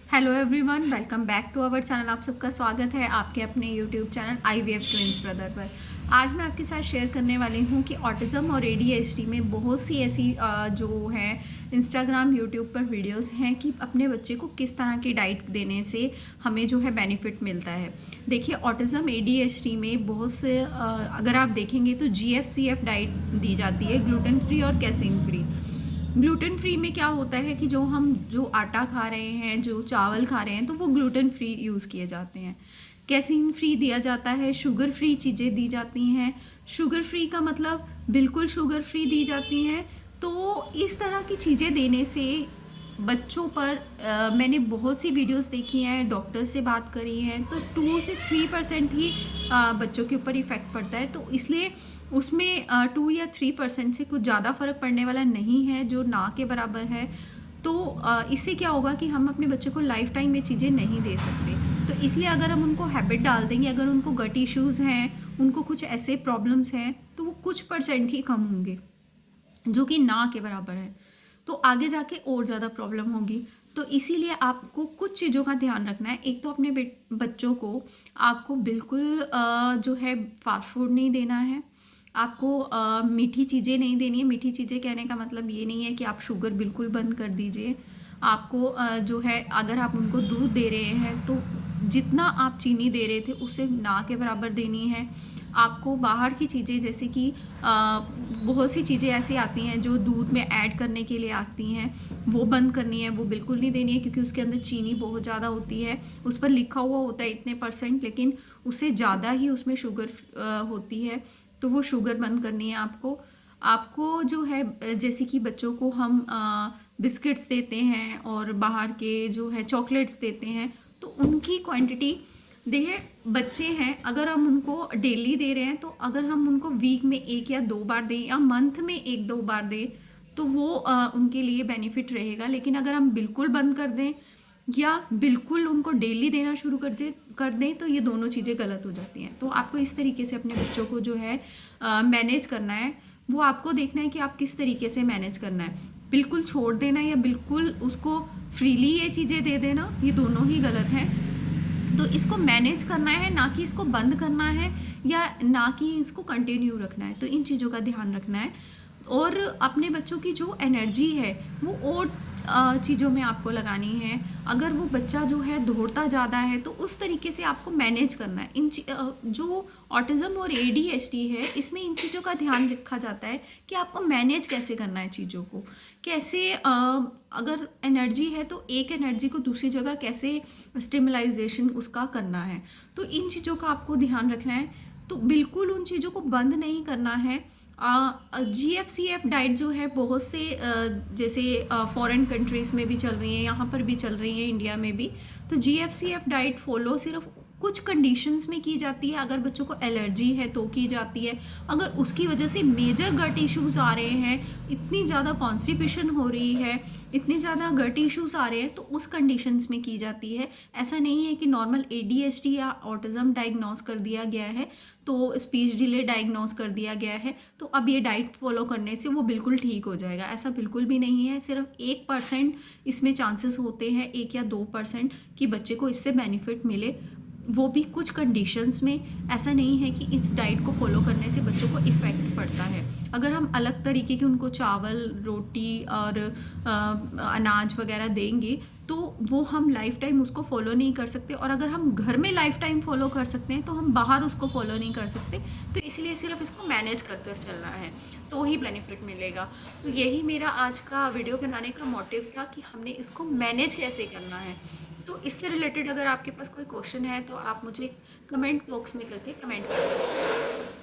Hello everyone, welcome back to our channel. आप सबका स्वागत है आपके अपने YouTube channel IVF twins brother पर। आज मैं आपके साथ शेयर करने वाली हूँ कि ऑटिज़म और ADHD में बहुत सी ऐसी जो हैं इंस्टाग्राम यूट्यूब पर वीडियोस हैं कि अपने बच्चे को किस तरह की डाइट देने से हमें जो है बेनिफिट मिलता है। देखिए, ऑटिज़म ADHD में बहुत से अगर आप देखेंगे तो GFCF डाइट दी जाती है, ग्लूटेन फ्री और कैसीन फ्री। ग्लूटेन फ्री में क्या होता है कि जो आटा खा रहे हैं, जो चावल खा रहे हैं, तो वो ग्लूटेन फ्री यूज़ किए जाते हैं। कैसीन फ्री दिया जाता है, शुगर फ्री चीज़ें दी जाती हैं। शुगर फ्री का मतलब बिल्कुल शुगर फ्री दी जाती हैं। तो इस तरह की चीज़ें देने से बच्चों पर मैंने बहुत सी वीडियोस देखी हैं, डॉक्टर से बात करी हैं, तो 2 से 3% ही बच्चों के ऊपर इफ़ेक्ट पड़ता है। तो इसलिए उसमें 2 या 3% से कुछ ज़्यादा फ़र्क पड़ने वाला नहीं है, जो ना के बराबर है। तो इससे क्या होगा कि हम अपने बच्चे को लाइफ टाइम ये चीज़ें नहीं दे सकते। तो इसलिए अगर हम उनको हैबिट डाल देंगे, अगर उनको गट इश्यूज़ हैं, उनको कुछ ऐसे प्रॉब्लम्स हैं, तो वो कुछ परसेंट ही कम होंगे, जो कि ना के बराबर है। तो आगे जाके और ज़्यादा प्रॉब्लम होगी। तो इसीलिए आपको कुछ चीज़ों का ध्यान रखना है। एक तो अपने बच्चों को आपको बिल्कुल जो है फास्ट फूड नहीं देना है। आपको मीठी चीज़ें नहीं देनी है। मीठी चीज़ें कहने का मतलब ये नहीं है कि आप शुगर बिल्कुल बंद कर दीजिए। आपको जो है, अगर आप उनको दूध दे रहे हैं तो जितना आप चीनी दे रहे थे उससे ना के बराबर देनी है। आपको बाहर की चीज़ें जैसे कि बहुत सी चीज़ें ऐसी आती हैं जो दूध में ऐड करने के लिए आती हैं, वो बंद करनी है, वो बिल्कुल नहीं देनी है, क्योंकि उसके अंदर चीनी बहुत ज़्यादा होती है। उस पर लिखा हुआ होता है इतने परसेंट, लेकिन उससे ज़्यादा ही उसमें शुगर होती है। तो वो शुगर बंद करनी है आपको। आपको जो है जैसे कि बच्चों को हम बिस्किट्स देते हैं और बाहर के जो है चॉकलेट्स देते हैं, तो उनकी क्वांटिटी देखिए, बच्चे हैं, अगर हम उनको डेली दे रहे हैं, तो अगर हम उनको वीक में 1 या 2 बार दें या मंथ में 1-2 बार दें, तो वो उनके लिए बेनिफिट रहेगा। लेकिन अगर हम बिल्कुल बंद कर दें या बिल्कुल उनको डेली देना शुरू कर दें, तो ये दोनों चीज़ें गलत हो जाती हैं। तो आपको इस तरीके से अपने बच्चों को जो है मैनेज करना है। वो आपको देखना है कि आप किस तरीके से मैनेज करना है। बिल्कुल छोड़ देना या बिल्कुल उसको फ्रीली ये चीज़ें दे देना, ये दोनों ही गलत हैं। तो इसको मैनेज करना है, ना कि इसको बंद करना है या ना कि इसको कंटिन्यू रखना है। तो इन चीज़ों का ध्यान रखना है। और अपने बच्चों की जो एनर्जी है वो और चीज़ों में आपको लगानी है। अगर वो बच्चा जो है दौड़ता ज़्यादा है, तो उस तरीके से आपको मैनेज करना है। जो ऑटिज़म और ADHD है, इसमें इन चीज़ों का ध्यान रखा जाता है कि आपको मैनेज कैसे करना है चीज़ों को। कैसे अगर एनर्जी है तो एक एनर्जी को दूसरी जगह कैसे स्टिमुलाइजेशन उसका करना है। तो इन चीज़ों का आपको ध्यान रखना है। तो बिल्कुल उन चीज़ों को बंद नहीं करना है। GFCF डाइट जो है बहुत से जैसे फॉरेन कंट्रीज़ में भी चल रही है, यहाँ पर भी चल रही है, इंडिया में भी। तो GFCF डाइट फॉलो सिर्फ कुछ कंडीशंस में की जाती है। अगर बच्चों को एलर्जी है तो की जाती है। अगर उसकी वजह से मेजर गट इश्यूज़ आ रहे हैं, इतनी ज़्यादा कॉन्स्टिपेशन हो रही है, इतने ज़्यादा गट इश्यूज़ आ रहे हैं, तो उस कंडीशंस में की जाती है। ऐसा नहीं है कि नॉर्मल ADHD या ऑटिज़म डायग्नोस कर दिया गया है, तो स्पीच डिले डायग्नोस कर दिया गया है, तो अब ये डाइट फॉलो करने से वो बिल्कुल ठीक हो जाएगा। ऐसा बिल्कुल भी नहीं है। सिर्फ 1% इसमें चांसेस होते हैं, 1 या 2% कि बच्चे को इससे बेनिफिट मिले, वो भी कुछ कंडीशंस में। ऐसा नहीं है कि इस डाइट को फॉलो करने से बच्चों को इफ़ेक्ट पड़ता है। अगर हम अलग तरीके के उनको चावल, रोटी और अनाज वगैरह देंगे, तो वो हम लाइफ टाइम उसको फॉलो नहीं कर सकते। और अगर हम घर में लाइफ टाइम फॉलो कर सकते हैं, तो हम बाहर उसको फॉलो नहीं कर सकते। तो इसलिए सिर्फ इसको मैनेज कर कर चलना है, तो ही बेनिफिट मिलेगा। तो यही मेरा आज का वीडियो बनाने का मोटिव था कि हमने इसको मैनेज कैसे करना है। तो इससे रिलेटेड अगर आपके पास कोई क्वेश्चन है, तो आप मुझे कमेंट बॉक्स में करके कमेंट कर सकते हैं।